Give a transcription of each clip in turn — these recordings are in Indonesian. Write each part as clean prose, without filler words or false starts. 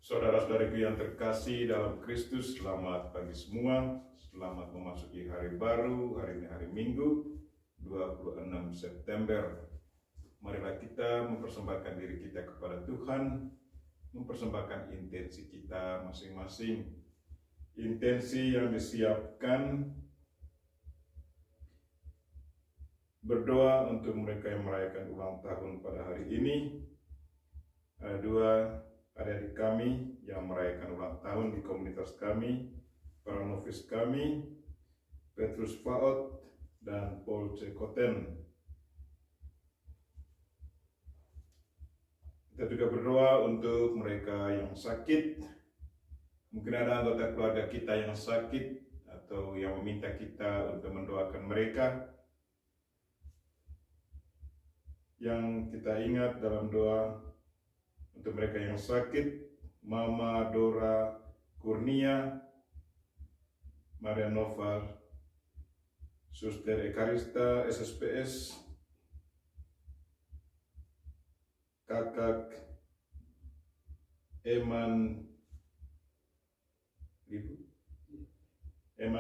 Saudara-saudariku yang terkasih dalam Kristus, selamat pagi semua. Selamat memasuki hari baru, hari ini hari Minggu, 26 September. Marilah kita mempersembahkan diri kita kepada Tuhan, mempersembahkan intensi kita masing-masing. Intensi yang disiapkan berdoa untuk mereka yang merayakan ulang tahun pada hari ini. Ada dua adik-adik kami yang merayakan ulang tahun di komunitas kami, para novis kami, Petrus Faot dan Paul Cekoten. Kita juga berdoa untuk mereka yang sakit. Mungkin ada anggota keluarga kita yang sakit atau yang meminta kita untuk mendoakan mereka. Yang kita ingat dalam doa untuk mereka yang sakit, Mama Dora Kurnia, Maria Nova, Suster Ekarista SSPS, Kakak Eman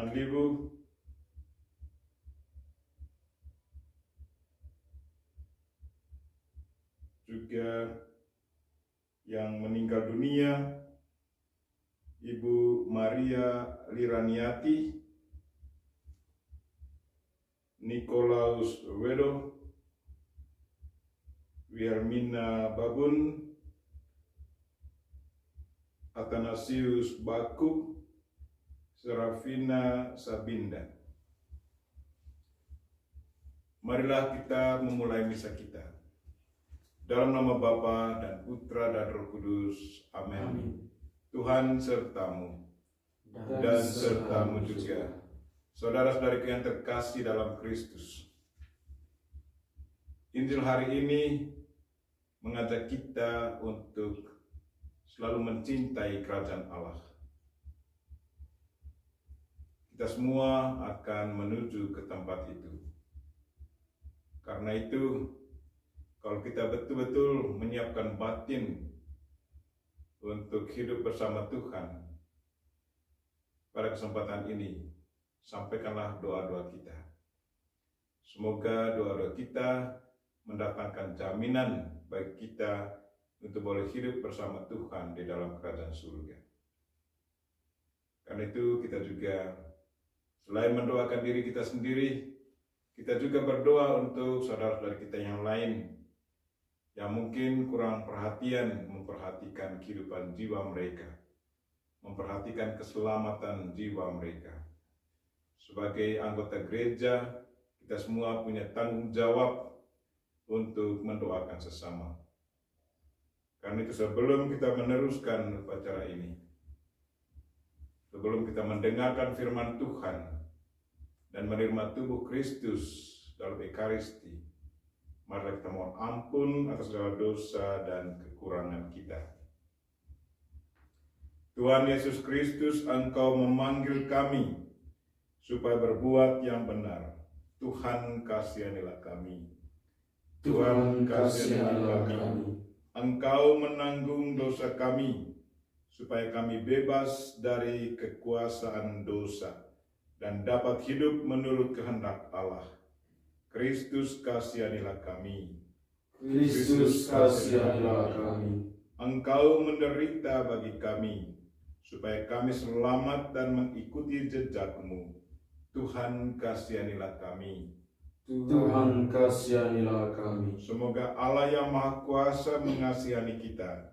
Libu, juga yang meninggal dunia, Ibu Maria Liraniati, Nikolaus Wedo, Wiarmina Babun, Athanasius Baku, Serafina Sabinda. Marilah kita memulai misa kita. Dalam nama Bapa dan Putra dan Roh Kudus. Amin. Tuhan sertamu dan sertamu juga. Saudara-saudariku yang terkasih dalam Kristus. Injil hari ini mengajak kita untuk selalu mencintai kerajaan Allah. Kita semua akan menuju ke tempat itu. Karena itu, kalau kita betul-betul menyiapkan batin untuk hidup bersama Tuhan, pada kesempatan ini, sampaikanlah doa-doa kita. Semoga doa-doa kita mendatangkan jaminan bagi kita untuk boleh hidup bersama Tuhan di dalam kerajaan surga. Karena itu kita juga selain mendoakan diri kita sendiri, kita juga berdoa untuk saudara-saudara kita yang lain yang mungkin kurang perhatian memperhatikan kehidupan jiwa mereka, memperhatikan keselamatan jiwa mereka. Sebagai anggota gereja, kita semua punya tanggung jawab untuk mendoakan sesama. Karena itu sebelum kita meneruskan upacara ini, sebelum kita mendengarkan firman Tuhan dan menerima tubuh Kristus dalam Ekaristi, mari kita mohon ampun atas segala dosa dan kekurangan kita. Tuhan Yesus Kristus, Engkau memanggil kami supaya berbuat yang benar. Tuhan kasihanilah kami. Tuhan kasihanilah kami. Engkau menanggung dosa kami, supaya kami bebas dari kekuasaan dosa dan dapat hidup menurut kehendak Allah. Kristus kasihanilah kami. Kristus kasihanilah kami. Engkau menderita bagi kami, supaya kami selamat dan mengikuti jejak-Mu. Tuhan kasihanilah kami. Tuhan kasihanilah kami. Semoga Allah yang Maha Kuasa mengasihani kita,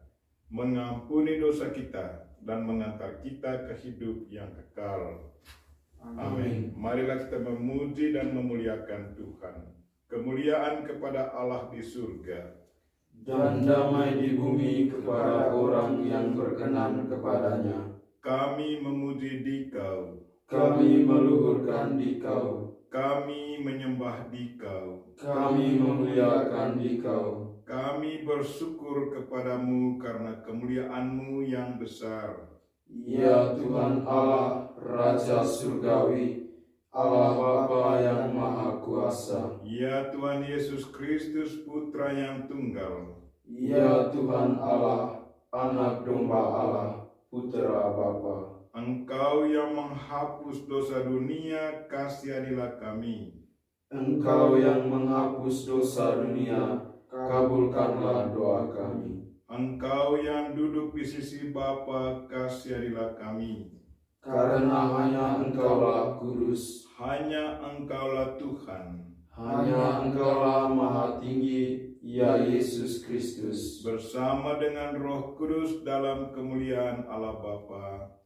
mengampuni dosa kita, dan mengantar kita ke hidup yang kekal. Amin. Marilah kita memuji dan memuliakan Tuhan. Kemuliaan kepada Allah di surga, dan damai di bumi kepada orang yang berkenan kepadanya. Kami memuji Dikau, Kami meluhurkan Dikau, kami menyembah Dikau, kami memuliakan Dikau. kami bersyukur kepadamu karena kemuliaan-Mu yang besar. Ya Tuhan Allah, Raja Surgawi, Allah Bapa yang Maha Kuasa. Ya Tuhan Yesus Kristus, Putra yang tunggal. Ya Tuhan Allah, Anak domba Allah, Putra Bapa. Engkau yang menghapus dosa dunia, kasihanilah kami. Engkau yang menghapus dosa dunia, kabulkanlah doa kami. Engkau yang duduk di sisi Bapa, kasihanilah kami. Karena hanya Engkaulah kudus, Hanya Engkaulah Tuhan, hanya Engkaulah maha tinggi, ya Yesus Kristus. bersama dengan Roh Kudus dalam kemuliaan Allah Bapa.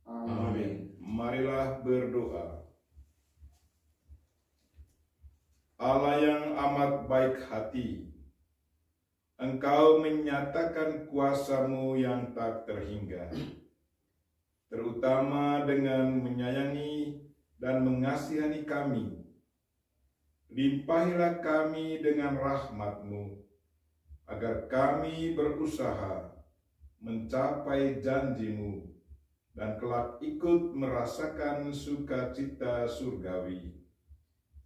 Amin. Marilah berdoa. Allah yang amat baik hati, Engkau menyatakan kuasa-Mu yang tak terhingga, terutama dengan menyayangi dan mengasihani kami. Limpahilah kami dengan rahmat-Mu, agar kami berusaha mencapai janji-Mu dan kelak ikut merasakan sukacita surgawi.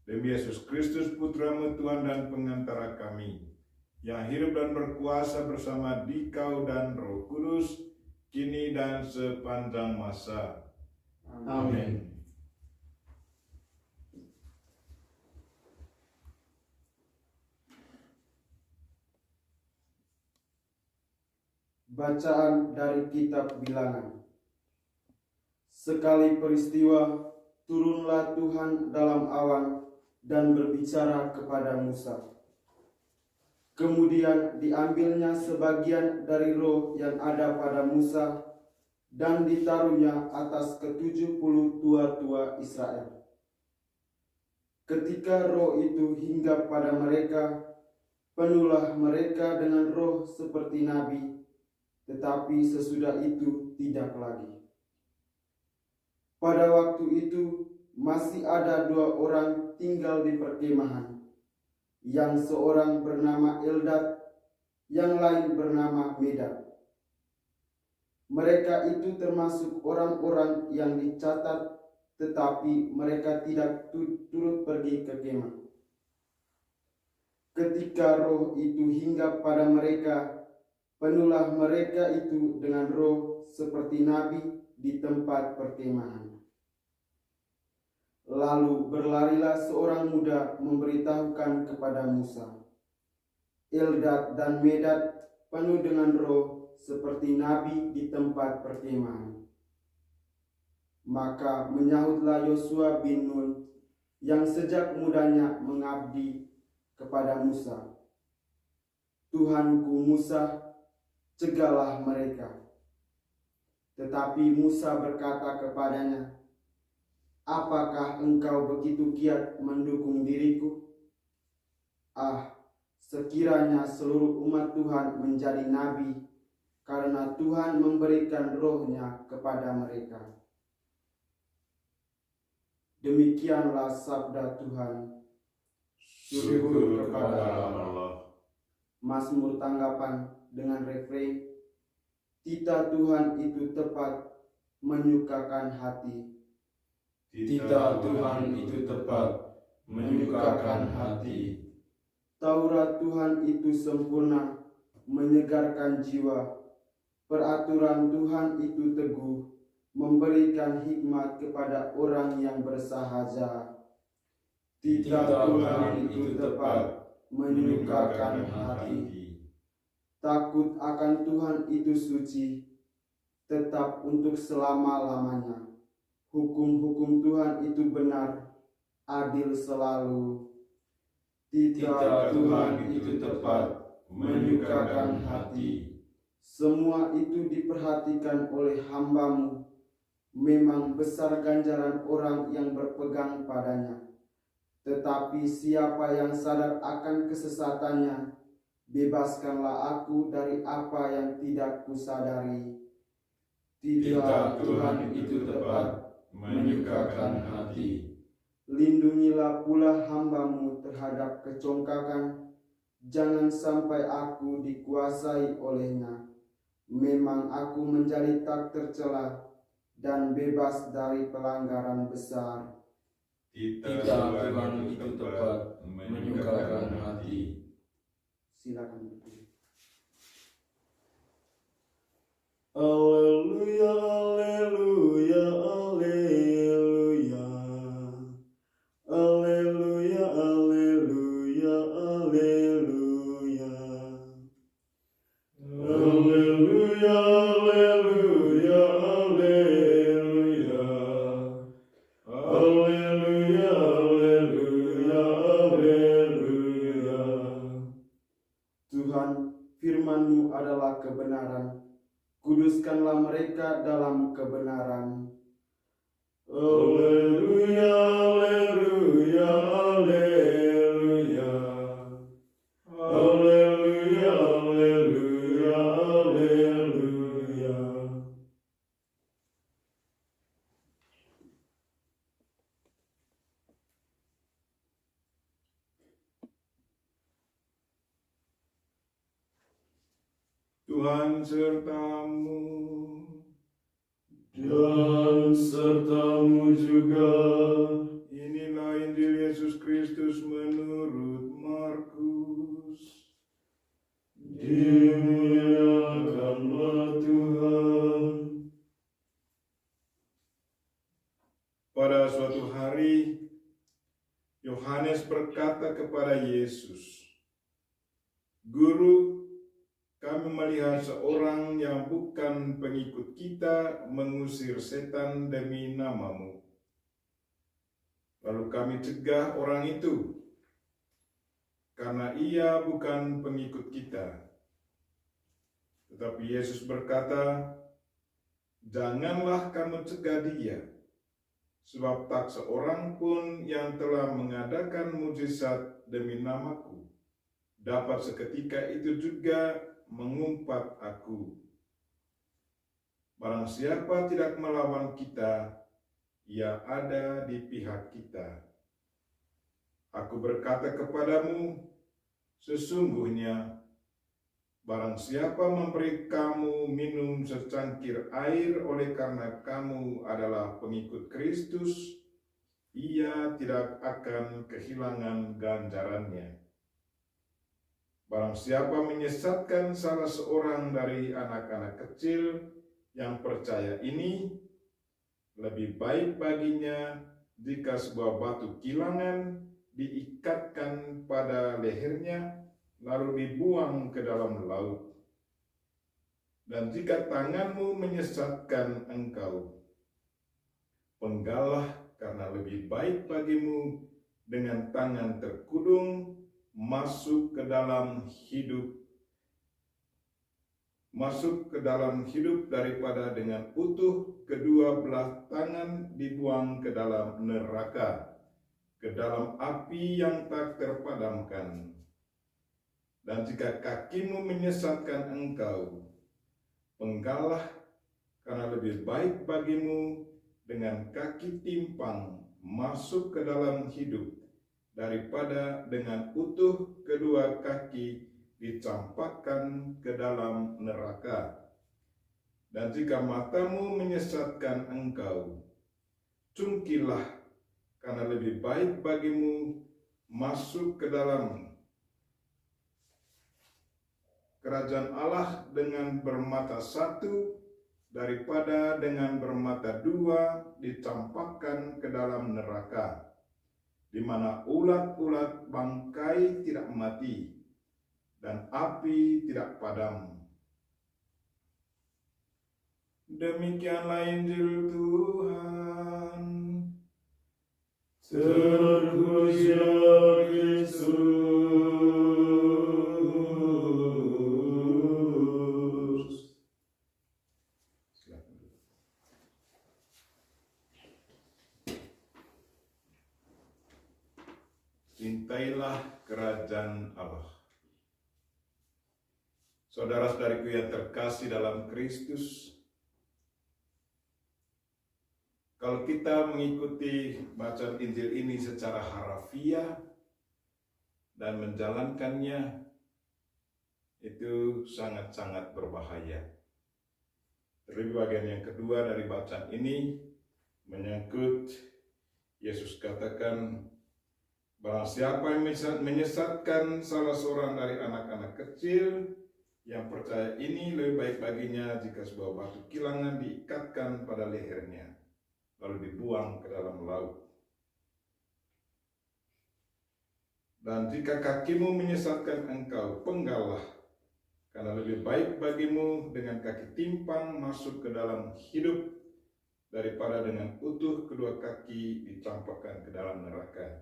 Demi Yesus Kristus, Putra-Mu Tuhan dan pengantara kami, yang hidup dan berkuasa bersama Dikau dan Roh Kudus, kini dan sepanjang masa. Amin. Bacaan dari Kitab Bilangan. Sekali peristiwa, turunlah Tuhan dalam awan dan berbicara kepada Musa. Kemudian diambilnya sebagian dari roh yang ada pada Musa dan ditaruhnya atas ke-70 tua-tua Israel. Ketika roh itu hinggap pada mereka, penuhlah mereka dengan roh seperti nabi, tetapi sesudah itu tidak lagi. Pada waktu itu masih ada 2 orang tinggal di perkemahan, yang seorang bernama Eldad, yang lain bernama Medad. Mereka itu termasuk orang-orang yang dicatat, tetapi mereka tidak turut pergi ke kemah. Ketika roh itu hinggap pada mereka, penuhlah mereka itu dengan roh seperti nabi di tempat perkemahan. Lalu berlarilah seorang muda memberitahukan kepada Musa, Eldad dan Medad penuh dengan roh seperti nabi di tempat perkemahan. Maka menyahutlah Yosua bin Nun yang sejak mudanya mengabdi kepada Musa, Tuhanku Musa, cegahlah mereka. Tetapi Musa berkata kepadanya, apakah engkau begitu giat mendukung diriku? Sekiranya seluruh umat Tuhan menjadi nabi, karena Tuhan memberikan roh-Nya kepada mereka. Demikianlah sabda Tuhan. Syukur kepada Allah. Mazmur tanggapan dengan refrein, Tita Tuhan itu tepat, menyukakan hati. Tita Tuhan itu tepat, menyukakan hati. Taurat Tuhan itu sempurna, menyegarkan jiwa. Peraturan Tuhan itu teguh, memberikan hikmat kepada orang yang bersahaja. Tita Tuhan itu tepat, menyukakan hati. Takut akan Tuhan itu suci, tetap untuk selama-lamanya. Hukum-hukum Tuhan itu benar, adil selalu. Tita Tuhan itu tepat, menyukakan hati. Semua itu diperhatikan oleh hamba-Mu. Memang besar ganjaran orang yang berpegang padanya. Tetapi siapa yang sadar akan kesesatannya, bebaskanlah aku dari apa yang tidak kusadari. Tita Tuhan itu tepat, menyukakan hati. Lindungilah pula hamba-Mu terhadap kecongkakan, jangan sampai aku dikuasai olehnya. Memang aku menjadi tak tercela dan bebas dari pelanggaran besar. Tita Tuhan itu tepat, menyukakan hati. Silakan berdiri. Alleluia, alleluia, alleluia. Alleluia, alleluia, alleluia. Alleluia, alleluia, alleluia. Alleluia, alleluia, alleluia. Tuhan, firman-Mu adalah kebenaran. Kuduskanlah mereka dalam kebenaran. Alleluia, alleluia, alleluia. Alleluia, alleluia, alleluia. Tuhan sertamu. Dan sertamu juga. Inilah Injil Yesus Kristus menurut Markus. Dimuliakanlah Tuhan. Pada suatu hari, Yohanes berkata kepada Yesus, "Guru, kami melihat seorang yang bukan pengikut kita mengusir setan demi nama-Mu. Lalu kami cegah orang itu, karena ia bukan pengikut kita." Tetapi Yesus berkata, "Janganlah kamu cegah dia, sebab tak seorang pun yang telah mengadakan mujizat demi nama-Ku dapat seketika itu juga mengumpat Aku. Barang siapa tidak melawan kita, ia ada di pihak kita. Aku berkata kepadamu, sesungguhnya barang siapa memberi kamu minum secangkir air oleh karena kamu adalah pengikut Kristus, ia tidak akan kehilangan ganjarannya. Barang siapa menyesatkan salah seorang dari anak-anak kecil yang percaya ini, lebih baik baginya jika sebuah batu kilangan diikatkan pada lehernya lalu dibuang ke dalam laut. Dan jika tanganmu menyesatkan engkau, penggalah, karena lebih baik bagimu dengan tangan terkudung masuk ke dalam hidup daripada dengan utuh kedua belah tangan dibuang ke dalam neraka, ke dalam api yang tak terpadamkan. Dan jika kakimu menyesatkan engkau, penggalah, karena lebih baik bagimu dengan kaki timpang masuk ke dalam hidup daripada dengan utuh kedua kaki dicampakkan ke dalam neraka. Dan jika matamu menyesatkan engkau, cungkilah, karena lebih baik bagimu masuk ke dalam kerajaan Allah dengan bermata satu daripada dengan bermata dua dicampakkan ke dalam neraka, di mana ulat-ulat bangkai tidak mati dan api tidak padam. Demikianlah Injil Tuhan. Terpujilah Kristus. Cintailah kerajaan Allah. Saudara-saudariku yang terkasih dalam Kristus, kalau kita mengikuti bacaan Injil ini secara harafiah dan menjalankannya, itu sangat-sangat berbahaya. Terlebih bagian yang kedua dari bacaan ini menyangkut Yesus katakan, barang siapa yang menyesatkan salah seorang dari anak-anak kecil Yang percaya ini lebih baik baginya jika sebuah batu kilangan diikatkan pada lehernya, lalu dibuang ke dalam laut. Dan jika kakimu menyesatkan engkau, penggallah, karena lebih baik bagimu dengan kaki timpang masuk ke dalam hidup daripada dengan utuh kedua kaki dicampakkan ke dalam neraka.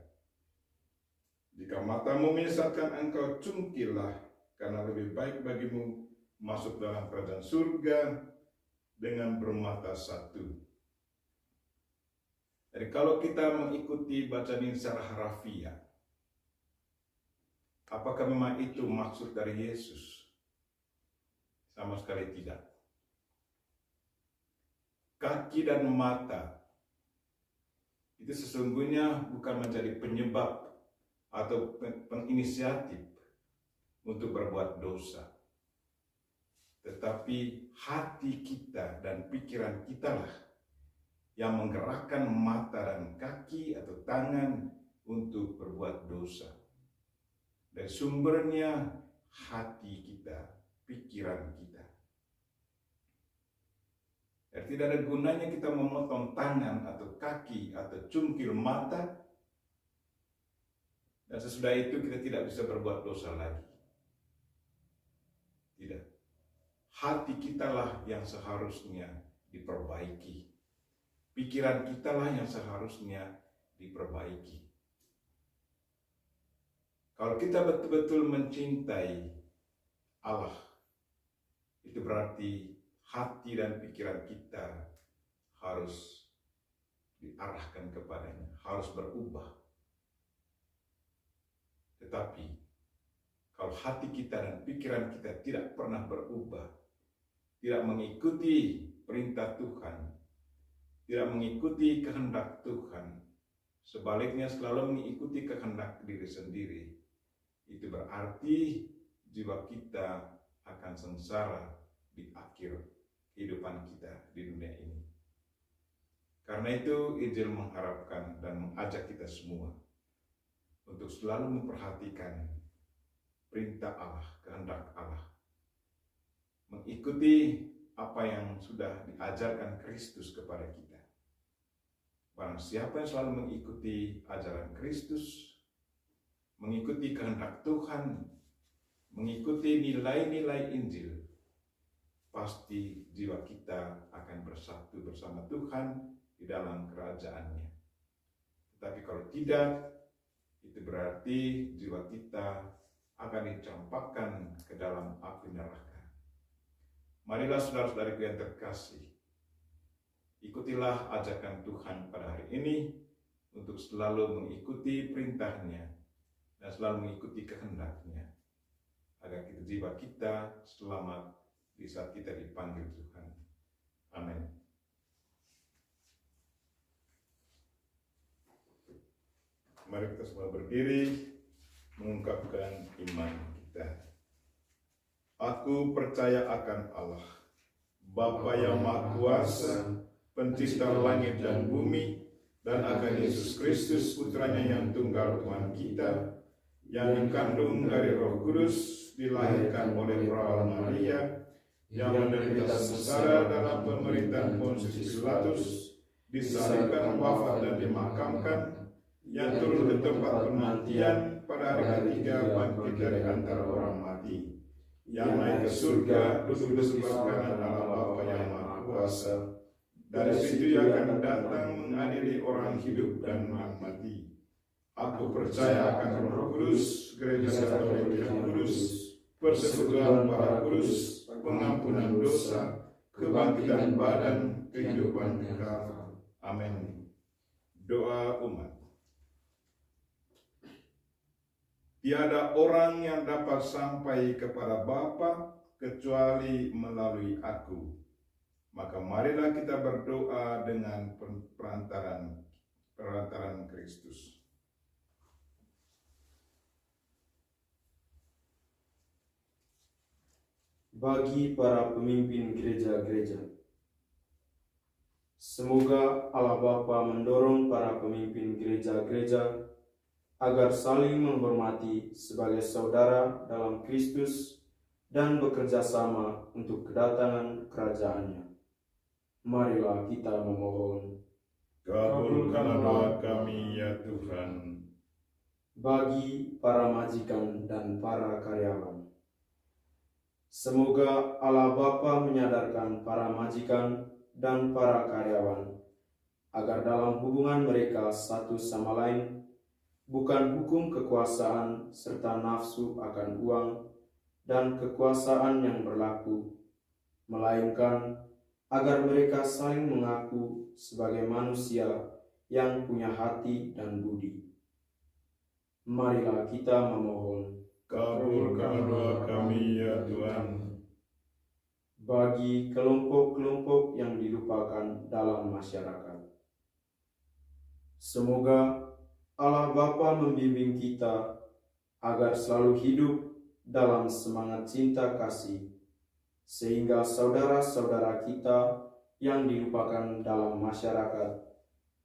Jika matamu menyesatkan engkau, cungkillah, karena lebih baik bagimu masuk dalam kerajaan surga dengan bermata satu. Jadi kalau kita mengikuti bacaan ini secara harafiah, apakah memang itu maksud dari Yesus? Sama sekali tidak. Kaki dan mata itu sesungguhnya bukan menjadi penyebab atau penginisiatif untuk berbuat dosa, tetapi hati kita dan pikiran kita lah yang menggerakkan mata dan kaki atau tangan untuk berbuat dosa. Dan sumbernya hati kita, pikiran kita. Jadi tidak ada gunanya kita memotong tangan atau kaki atau cungkil mata, dan sesudah itu kita tidak bisa berbuat dosa lagi. Tidak. Hati kitalah yang seharusnya diperbaiki. Pikiran kitalah yang seharusnya diperbaiki. Kalau kita betul-betul mencintai Allah, itu berarti hati dan pikiran kita harus diarahkan kepadanya, harus berubah. Tetapi kalau hati kita dan pikiran kita tidak pernah berubah, tidak mengikuti perintah Tuhan, tidak mengikuti kehendak Tuhan, sebaliknya selalu mengikuti kehendak diri sendiri, itu berarti jiwa kita akan sengsara di akhir kehidupan kita di dunia ini. Karena itu Injil mengharapkan dan mengajak kita semua untuk selalu memperhatikan perintah Allah, kehendak Allah, mengikuti apa yang sudah diajarkan Kristus kepada kita. Barang siapa yang selalu mengikuti ajaran Kristus, mengikuti kehendak Tuhan, mengikuti nilai-nilai Injil, pasti jiwa kita akan bersatu bersama Tuhan di dalam kerajaan-Nya. Tetapi kalau tidak, itu berarti jiwa kita akan dicampakkan ke dalam api neraka. Marilah saudara-saudariku yang terkasih, ikutilah ajakan Tuhan pada hari ini untuk selalu mengikuti perintah-Nya dan selalu mengikuti kehendak-Nya, agar jiwa kita selamat di saat kita dipanggil Tuhan. Amin. Mari kita semua berdiri mengungkapkan iman kita. Aku percaya akan Allah, Bapa yang Maha Kuasa, Pencipta langit dan bumi, dan akan Yesus Kristus, Putranya yang tunggal Tuhan kita, yang dikandung dari Roh Kudus, dilahirkan oleh perawan Maria, yang menderita sengsara dalam pemerintahan Pontius Pilatus, disalibkan, wafat dan dimakamkan, yang turun ke tempat penantian, pada hari ketiga bangkit dari antara orang mati, yang naik ke surga, duduk di sebelah kanan Allah Bapa yang Maha Kuasa. Dari situ ia akan datang mengadili orang hidup dan orang mati. Aku percaya akan Roh Kudus, Gereja Katolik yang kudus, persekutuan para kudus, pengampunan dosa, kebangkitan badan, kehidupan kekal. Amin. Doa umat. Tiada orang yang dapat sampai kepada Bapa kecuali melalui aku. Maka marilah kita berdoa dengan perantaran Kristus. Bagi para pemimpin gereja-gereja, semoga Allah Bapa mendorong para pemimpin gereja-gereja agar saling menghormati sebagai saudara dalam Kristus dan bekerja sama untuk kedatangan kerajaan-Nya. Marilah kita memohon. Kabulkanlah doa kami ya Tuhan. Bagi para majikan dan para karyawan, semoga Allah Bapa menyadarkan para majikan dan para karyawan agar dalam hubungan mereka satu sama lain bukan hukum kekuasaan serta nafsu akan uang dan kekuasaan yang berlaku, melainkan agar mereka saling mengaku sebagai manusia yang punya hati dan budi. Marilah kita memohon. Kabulkanlah doa kami ya Tuhan. Bagi kelompok-kelompok yang dilupakan dalam masyarakat, semoga Allah Bapa membimbing kita agar selalu hidup dalam semangat cinta kasih, sehingga saudara-saudara kita yang dilupakan dalam masyarakat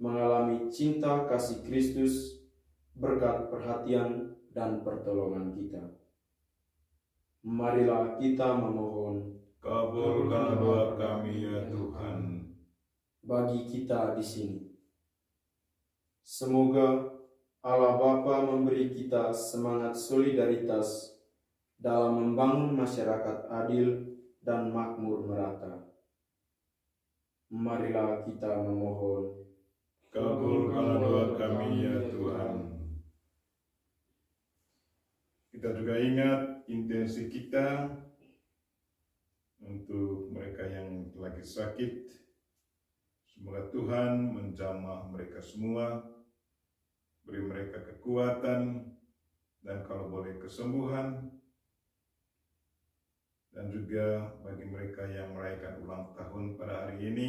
mengalami cinta kasih Kristus berkat perhatian dan pertolongan kita. Marilah kita memohon. Kabulkanlah doa kami ya Tuhan. Bagi kita di sini, semoga Allah Bapa memberi kita semangat solidaritas dalam membangun masyarakat adil dan makmur merata. Marilah kita memohon. Kabulkanlah doa kami ya Tuhan. Kita juga ingat intensi kita untuk mereka yang lagi sakit. Semoga Tuhan menjamah mereka semua, beri mereka kekuatan, dan kalau boleh kesembuhan. Dan juga bagi mereka yang merayakan ulang tahun pada hari ini,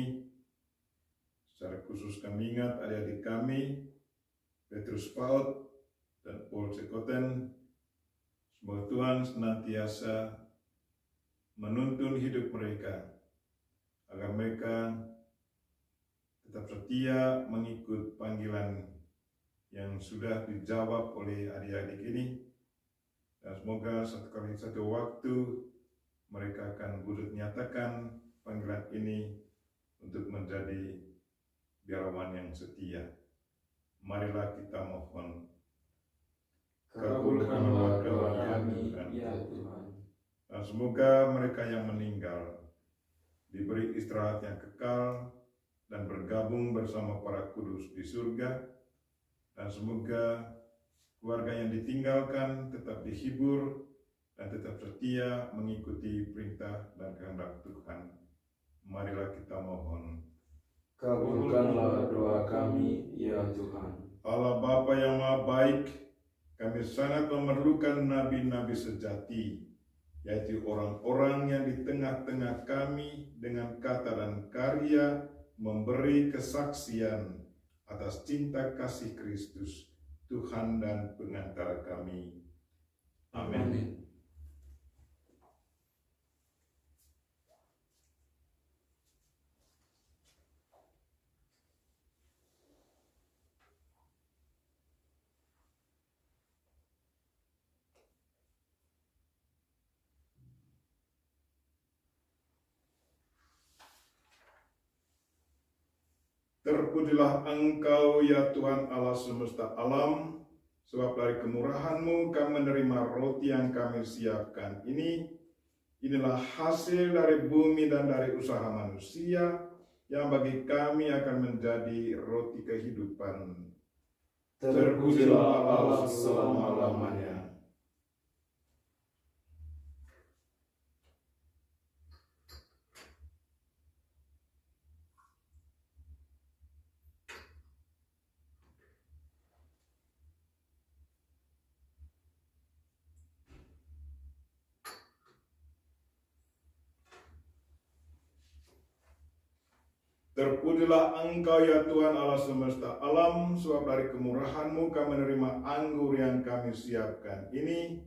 secara khusus kami ingat adik-adik kami, Petrus Paut dan Paul Sekoten. Semoga Tuhan senantiasa menuntun hidup mereka, agar mereka tetap setia mengikut panggilan yang sudah dijawab oleh adik-adik ini. Dan semoga satu waktu mereka akan wujud nyatakan panggilan ini untuk menjadi biarawan yang setia. Marilah kita mohon. Kabulkanlah doa kami, ya Tuhan. Dan semoga mereka yang meninggal diberi istirahat yang kekal dan bergabung bersama para kudus di surga. Dan semoga keluarga yang ditinggalkan tetap dihibur dan tetap setia mengikuti perintah dan kehendak Tuhan. Marilah kita mohon. Kabulkanlah doa kami, ya Tuhan. Allah Bapa yang Maha Baik, kami sangat memerlukan nabi-nabi sejati, yaitu orang-orang yang di tengah-tengah kami dengan kata dan karya memberi kesaksian atas cinta kasih Kristus, Tuhan dan pengantara kami. Amin. Terpujilah Engkau ya Tuhan Allah semesta alam, sebab dari kemurahan-Mu kami menerima roti yang kami siapkan ini. Inilah hasil dari bumi dan dari usaha manusia, yang bagi kami akan menjadi roti kehidupan. Terpujilah Allah selama-lamanya. Terpujilah Engkau ya Tuhan Allah semesta alam, sebab dari kemurahan-Mu kami menerima anggur yang kami siapkan ini.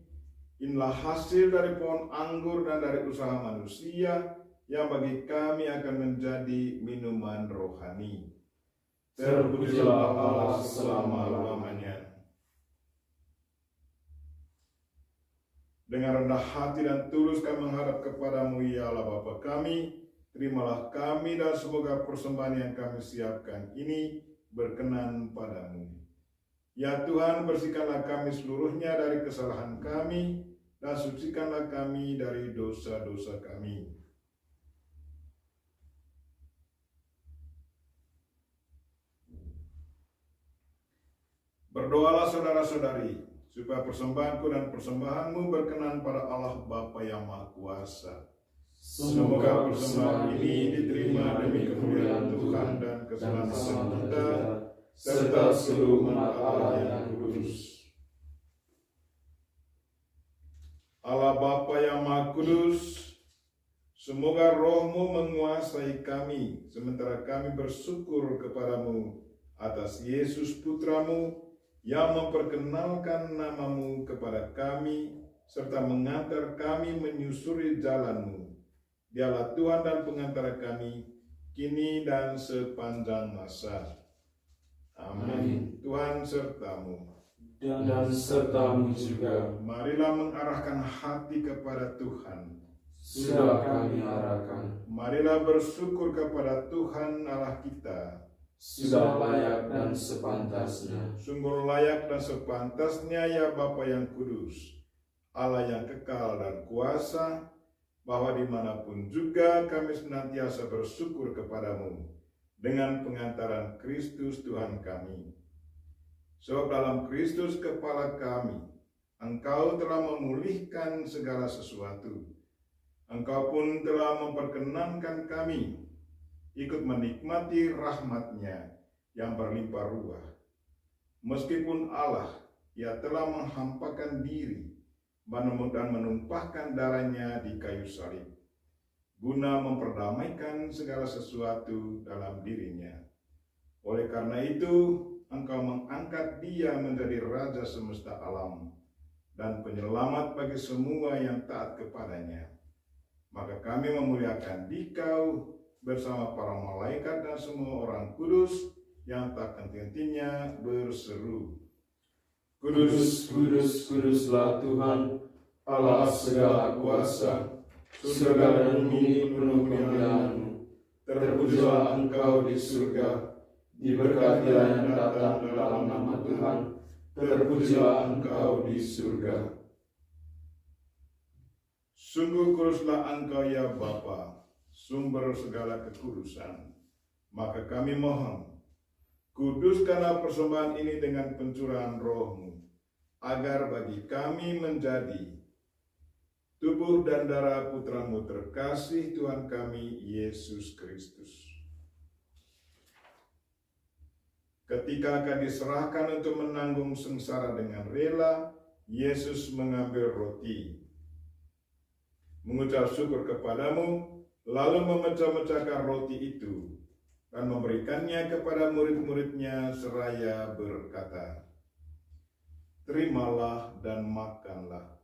Inilah hasil dari pohon anggur dan dari usaha manusia, yang bagi kami akan menjadi minuman rohani. Terpujilah Allah selama-lamanya. Dengan rendah hati dan tulus kami menghadap kepadamu, ya Allah Bapa kami. Terimalah kami dan semoga persembahan yang kami siapkan ini berkenan padamu. Ya Tuhan, bersihkanlah kami seluruhnya dari kesalahan kami, dan sucikanlah kami dari dosa-dosa kami. Berdoalah saudara-saudari, supaya persembahanku dan persembahanmu berkenan pada Allah Bapa yang Maha Kuasa. Semoga persembahan ini diterima demi kemuliaan Tuhan dan keselamatan kita, serta seluruh umat Allah yang kudus. Allah Bapa yang Maha Kudus, semoga roh-Mu menguasai kami, sementara kami bersyukur kepadamu atas Yesus Putra-Mu, yang memperkenalkan nama-Mu kepada kami, serta mengantar kami menyusuri jalan-Mu. Dialah Tuhan dan pengantara kami, kini dan sepanjang masa. Amin. Tuhan sertamu. Dan sertamu juga. Marilah mengarahkan hati kepada Tuhan. Sudah kami arahkan. Marilah bersyukur kepada Tuhan Allah kita. Sudah layak dan sepantasnya. Sungguh layak dan sepantasnya, ya Bapa yang kudus, Allah yang kekal dan kuasa, bahwa dimanapun juga kami senantiasa bersyukur kepadamu dengan pengantaran Kristus Tuhan kami. Sebab dalam Kristus kepala kami, Engkau telah memulihkan segala sesuatu. Engkau pun telah memperkenankan kami ikut menikmati rahmat-Nya yang berlimpah ruah. Meskipun Allah, Ia telah menghampakan diri dan menumpahkan darah-Nya di kayu salib, guna memperdamaikan segala sesuatu dalam dirinya. Oleh karena itu, Engkau mengangkat Dia menjadi Raja semesta alam dan penyelamat bagi semua yang taat kepadanya. Maka kami memuliakan Dikau bersama para malaikat dan semua orang kudus yang tak henti-hentinya berseru, Kudus, kudus, kuduslah Tuhan, Allah segala kuasa. Surga dan bumi penuh kemuliaan-Mu. Terpujilah Engkau di surga, diberkatilah yang datang dalam nama Tuhan. Terpujilah Engkau di surga. Sungguh kuduslah Engkau, ya Bapa, sumber segala kekudusan. Maka kami mohon, kuduskanlah persembahan ini dengan pencurahan Roh-Mu, agar bagi kami menjadi tubuh dan darah Putra-Mu terkasih, Tuhan kami Yesus Kristus. Ketika akan diserahkan untuk menanggung sengsara dengan rela, Yesus mengambil roti, mengucap syukur kepadamu, lalu memecah-mecahkan roti itu dan memberikannya kepada murid-muridnya seraya berkata, "Terimalah dan makanlah.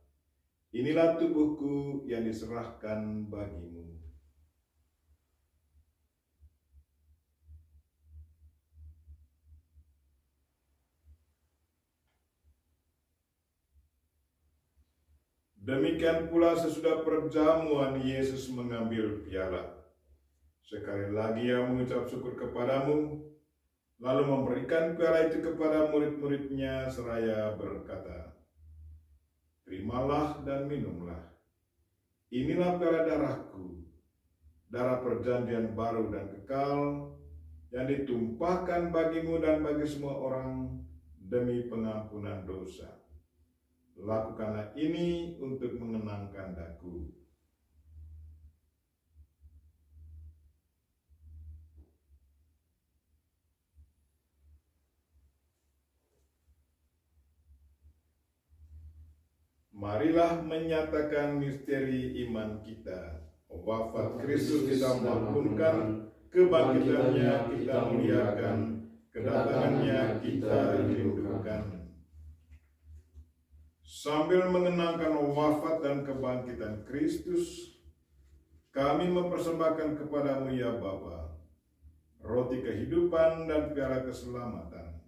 Inilah tubuhku yang diserahkan bagimu." Demikian pula sesudah perjamuan, Yesus mengambil piala. Sekali lagi Ia mengucap syukur kepadamu, lalu memberikan piala itu kepada murid-muridnya seraya berkata, "Terimalah dan minumlah. Inilah piala darahku, darah perjanjian baru dan kekal, yang ditumpahkan bagimu dan bagi semua orang demi pengampunan dosa. Lakukanlah ini untuk mengenangkan Daku." Marilah menyatakan misteri iman kita. Wafat Kristus kita maklumkan, kebangkitannya kita muliakan, kedatangannya kita rindukan. Sambil mengenangkan wafat dan kebangkitan Kristus, kami mempersembahkan kepadamu, ya Bapa, roti kehidupan dan piala keselamatan.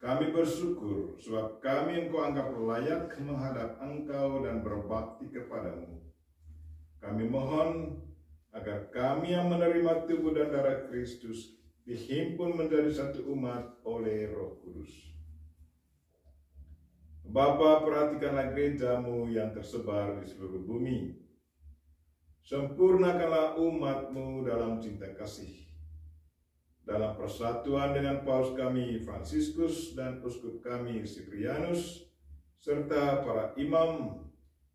Kami bersyukur sebab kami Engkau anggap layak menghadap Engkau dan berbakti kepadamu. Kami mohon agar kami yang menerima tubuh dan darah Kristus dihimpun menjadi satu umat oleh Roh Kudus. Bapa, perhatikanlah gerejamu yang tersebar di seluruh bumi. Sempurnakanlah umatmu dalam cinta kasih. Dalam persatuan dengan Paus kami Fransiskus dan Uskup kami Siprianus, serta para imam,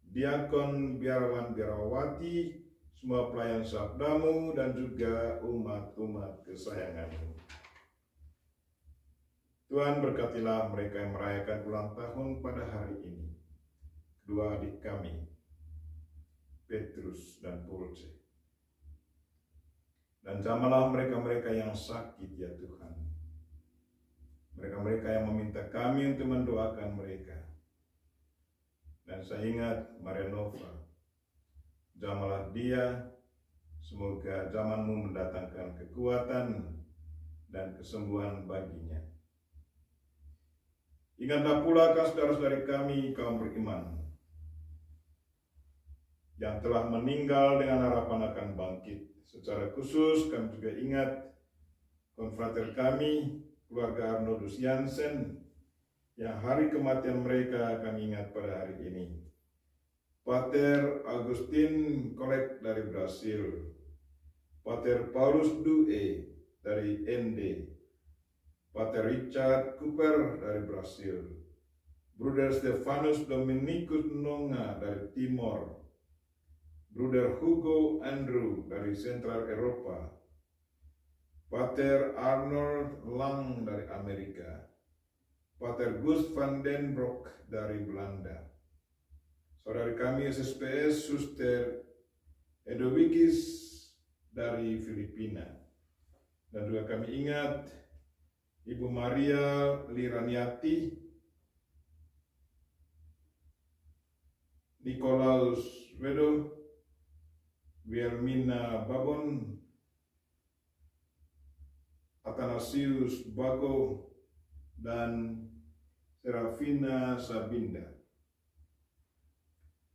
diakon, biarawan, biarawati, semua pelayan sabdamu, dan juga umat-umat kesayanganmu. Tuhan, berkatilah mereka yang merayakan ulang tahun pada hari ini. Kedua adik kami, Petrus dan Pulce. Dan jamalah mereka-mereka yang sakit, ya Tuhan. Mereka-mereka yang meminta kami untuk mendoakan mereka. Dan saya ingat Maria Nova, jamalah dia, semoga zamanmu mendatangkan kekuatan dan kesembuhan baginya. Ingatlah pula saudara-saudari kami kaum beriman yang telah meninggal dengan harapan akan bangkit. Secara khusus kami juga ingat konfrater kami, keluarga Arnoldus Jansen, yang hari kematian mereka kami ingat pada hari ini. Pater Agustin Kolek dari Brasil, Pater Paulus Due dari ND, Pater Richard Cooper dari Brasil, Bruder Stefanus Dominicus Nonga dari Timor, Bruder Hugo Andrew dari Central Eropa, Pater Arnold Lang dari Amerika, Pater Gus van den Broek dari Belanda, saudari kami SSPS Suster Edowikis dari Filipina, dan juga kami ingat Ibu Maria Liraniati, Nikolaus Wedo, Wilmina Babon, Athanasius Bago, dan Serafina Sabinda.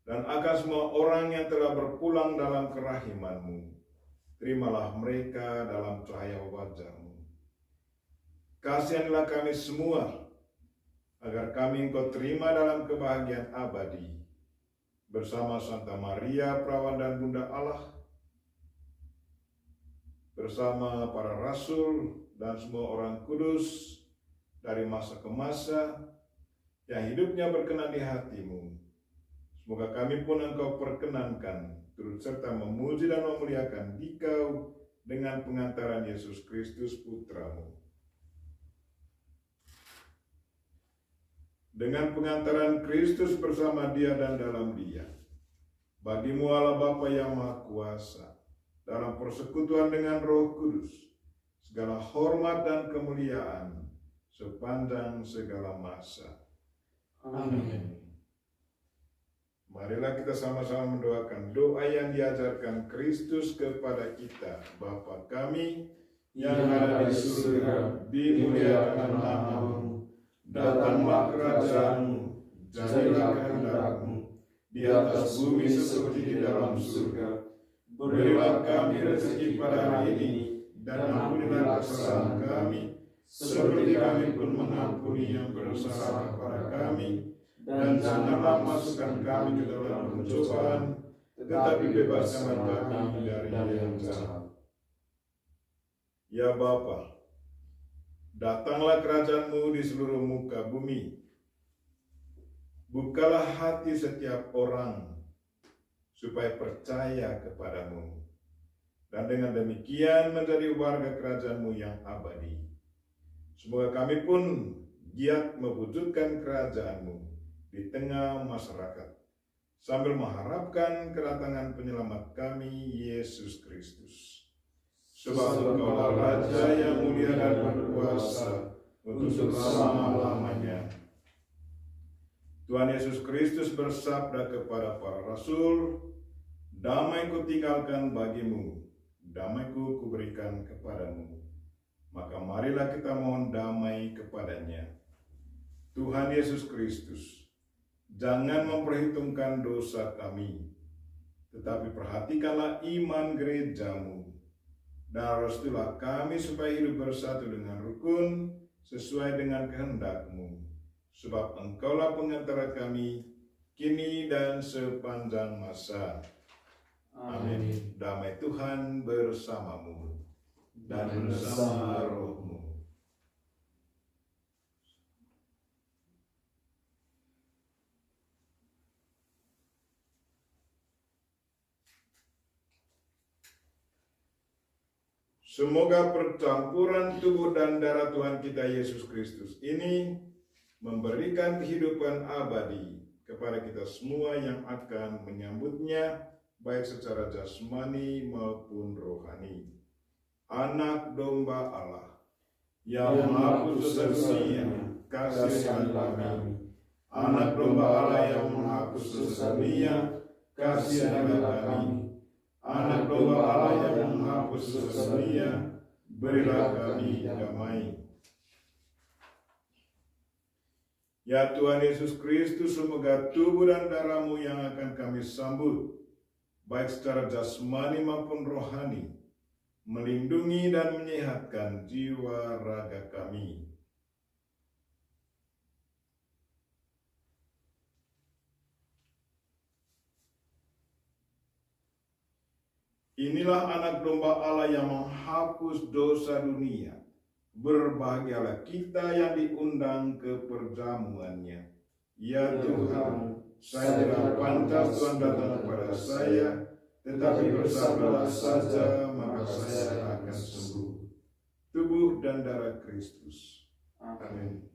Dan akan semua orang yang telah berpulang dalam kerahiman-Mu, terimalah mereka dalam cahaya wajah-Mu. Kasihanlah kami semua, agar kami Engkau terima dalam kebahagiaan abadi, bersama Santa Maria, Perawan dan Bunda Allah, bersama para rasul dan semua orang kudus, dari masa ke masa, yang hidupnya berkenan di hati-Mu. Semoga kami pun Engkau perkenankan, turut serta memuji dan memuliakan Dikau dengan pengantaran Yesus Kristus Putra-Mu. Dengan pengantaran Kristus bersama Dia dan dalam Dia, bagi-Mu Allah Bapa yang Maha Kuasa, dalam persekutuan dengan Roh Kudus, segala hormat dan kemuliaan sepanjang segala masa. Amin. Marilah kita sama-sama mendoakan doa yang diajarkan Kristus kepada kita. Bapa kami yang ada di surga, dimuliakan nama-Mu. Datanglah kerajaan-Mu, jadilah kehendak-Mu, di atas bumi seperti di dalam surga. Berilah kami rezeki pada hari ini, dan ampunilah kesalahan kami, seperti kami pun mengampuni yang bersalah kepada kami. Dan janganlah masukkan kami ke dalam pencobaan, tetapi bebaskanlah kami dari yang jahat. Ya Bapa, datanglah kerajaan-Mu di seluruh muka bumi. Bukalah hati setiap orang supaya percaya kepadamu, dan dengan demikian menjadi warga kerajaan-Mu yang abadi. Semoga kami pun giat mewujudkan kerajaan-Mu di tengah masyarakat, sambil mengharapkan kedatangan penyelamat kami, Yesus Kristus. Sebab Engkaulah Raja yang mulia dan berkuasa untuk selama-lamanya. Tuhan Yesus Kristus bersabda kepada para rasul, "Damai kutinggalkan bagimu, damai-Ku kuberikan kepadamu." Maka marilah kita mohon damai kepadanya. Tuhan Yesus Kristus, jangan memperhitungkan dosa kami, tetapi perhatikanlah iman gerejamu, dan restuilah kami supaya hidup bersatu dengan rukun sesuai dengan kehendak-Mu, sebab Engkaulah pengantara kami kini dan sepanjang masa. Amin. Damai Tuhan bersamamu dan bersama rohmu. Semoga percampuran tubuh dan darah Tuhan kita Yesus Kristus ini memberikan kehidupan abadi kepada kita semua yang akan menyambutnya, baik secara jasmani maupun rohani. Anak domba Allah yang menghapus dosa dunia, kasihilah kami. Anak domba Allah yang menghapus dosa dunia, kasihilah kami. Anak domba Allah yang menghapus dosa dunia, berilah kami damai. Ya Tuhan Yesus Kristus, semoga tubuh dan darah-Mu yang akan kami sambut, baik secara jasmani maupun rohani, melindungi dan menyehatkan jiwa raga kami. Inilah anak domba Allah yang menghapus dosa dunia. Berbahagialah kita yang diundang ke perjamuannya. Ya Tuhan, saya tidak pantas Tuhan datang kepada saya, tetapi bersabdalah saja maka saya akan sembuh. Tubuh dan darah Kristus. Amin.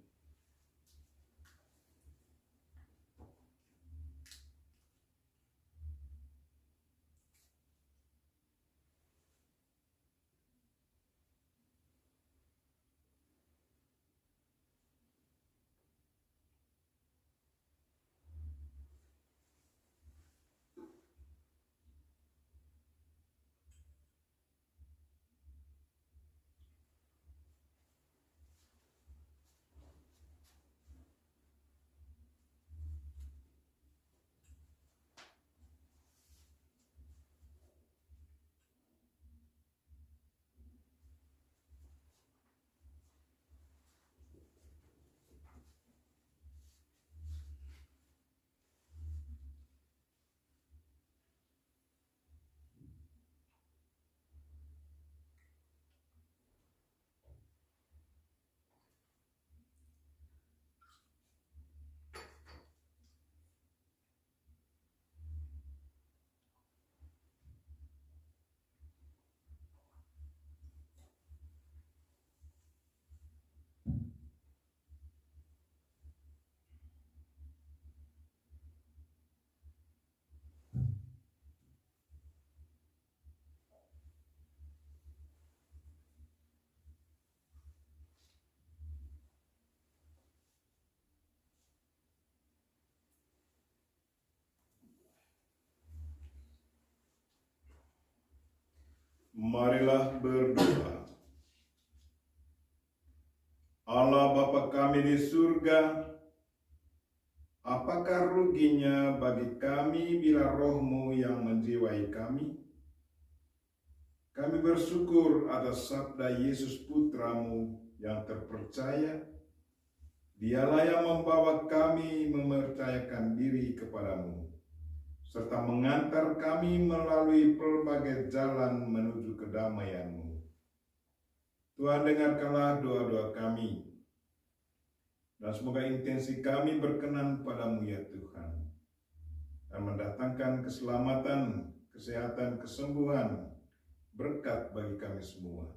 Marilah berdoa. Allah Bapa kami di surga, apakah ruginya bagi kami bila Roh-Mu yang menjiwai kami? Kami bersyukur atas sabda Yesus Putra-Mu yang terpercaya. Dialah yang membawa kami mempercayakan diri kepadamu, serta mengantar kami melalui pelbagai jalan menuju kedamaian-Mu. Tuhan, dengarkanlah doa-doa kami, dan semoga intensi kami berkenan padamu ya Tuhan, dan mendatangkan keselamatan, kesehatan, kesembuhan, berkat bagi kami semua.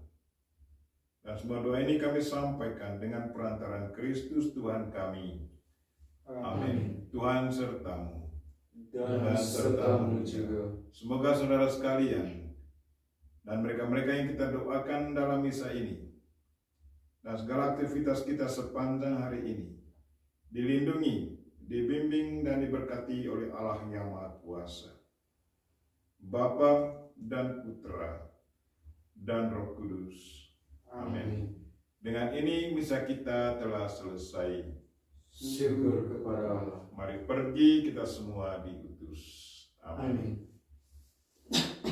Dan semua doa ini kami sampaikan dengan perantaraan Kristus Tuhan kami. Amin. Tuhan sertamu. Dan sertamu juga. Semoga saudara sekalian dan mereka-mereka yang kita doakan dalam misa ini dan segala aktivitas kita sepanjang hari ini dilindungi, dibimbing dan diberkati oleh Allah yang Maha Kuasa, Bapa dan Putra dan Roh Kudus. Amin. Dengan ini misa kita telah selesai. Syukur kepada Allah. Mari pergi kita semua diutus. Amin. Amin.